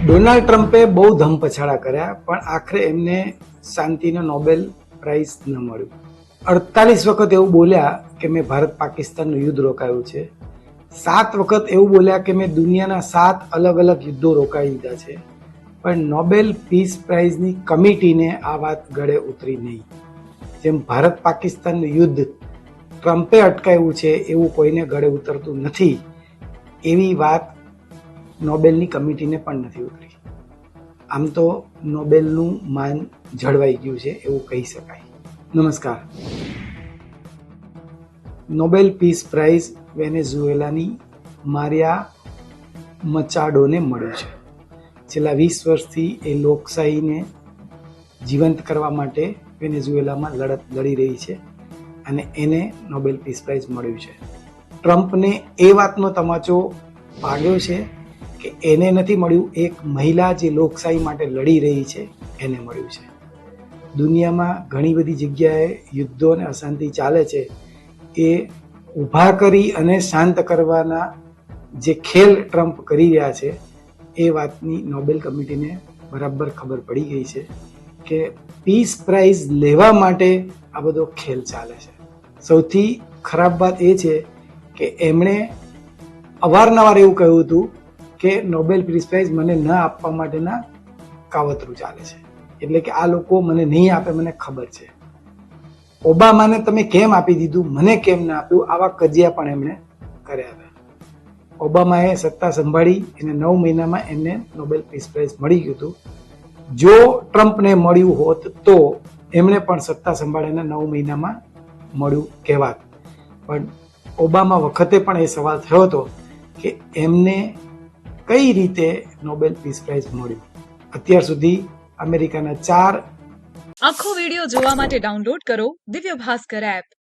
Donald ટ્રમ્પે બહુ ધમપછાડા કર્યા પણ આખરે એમને શાંતિનો નોબેલ પ્રાઇઝ ન મળ્યું. 48 વખત એવું બોલ્યા કે મેં ભારત પાકિસ્તાનનું યુદ્ધ રોકાયું છે. 7 વખત એવું બોલ્યા કે મેં દુનિયાના 7 અલગ અલગ યુદ્ધો રોકાઈ દીધા છે. પણ નોબેલ પીસ પ્રાઇઝની કમિટીને આ વાત ગળે ઉતરી નહીં. જેમ ભારત પાકિસ્તાનનું યુદ્ધ ટ્રમ્પે અટકાવ્યું છે એવું કોઈને ગળે ઉતરતું નથી, એવી વાત નોબેલની કમિટીને પણ નથી ઉતરી. આમ તો નોબેલનું માન જળવાઈ ગયું છે એવું કહી શકાય. નમસ્કાર. નોબેલ પીસ પ્રાઇઝ વેનેઝુએલાની મારિયા મચાડોને મળ્યું છે. છેલ્લા 20 વર્ષથી એ લોકશાહીને જીવંત કરવા માટે વેનેઝુએલામાં લડત લડી રહી છે અને એને નોબેલ પીસ પ્રાઇઝ મળ્યું છે. ટ્રમ્પને એ વાતનો તમાચો વાગ્યો છે કે એને નથી મળ્યું, એક મહિલા જે લોકશાહી માટે લડી રહી છે એને મળ્યું છે. દુનિયામાં ઘણી બધી જગ્યાએ યુદ્ધો અને અશાંતિ ચાલે છે, એ ઊભા કરી અને શાંત કરવાના જે ખેલ ટ્રમ્પ કરી રહ્યા છે એ વાતની નોબેલ કમિટીને બરાબર ખબર પડી ગઈ છે કે પીસ પ્રાઇઝ લેવા માટે આ બધો ખેલ ચાલે છે. સૌથી ખરાબ વાત એ છે કે એમણે અવારનવાર એવું કહ્યું હતું કે નોબેલ પીસ પ્રાઇઝ મને ન આપવા માટેના કાવતરું ચાલે છે, એટલે કે આ લોકો મને નહીં આપે, મને ખબર છે. ઓબામાને તમે કેમ આપી દીધું, મને કેમ ના આપ્યું, આવા કજિયા પણ એમણે કર્યા હતા. ઓબામાએ સત્તા સંભાળી એને 9 મહિનામાં એમને નોબેલ પીસ પ્રાઇઝ મળી ગયું હતું. જો ટ્રમ્પને મળ્યું હોત તો એમણે પણ સત્તા સંભાળીને 9 મહિનામાં મળ્યું કહેવાત. પણ ઓબામા વખતે પણ એ સવાલ થયો હતો કે એમને કઈ રીતે નોબેલ પીસ પ્રાઇઝ મળ્યું. અત્યાર સુધી અમેરિકાના 4 આખો વિડિયો જોવા માટે ડાઉનલોડ કરો દિવ્ય ભાસ્કર એપ.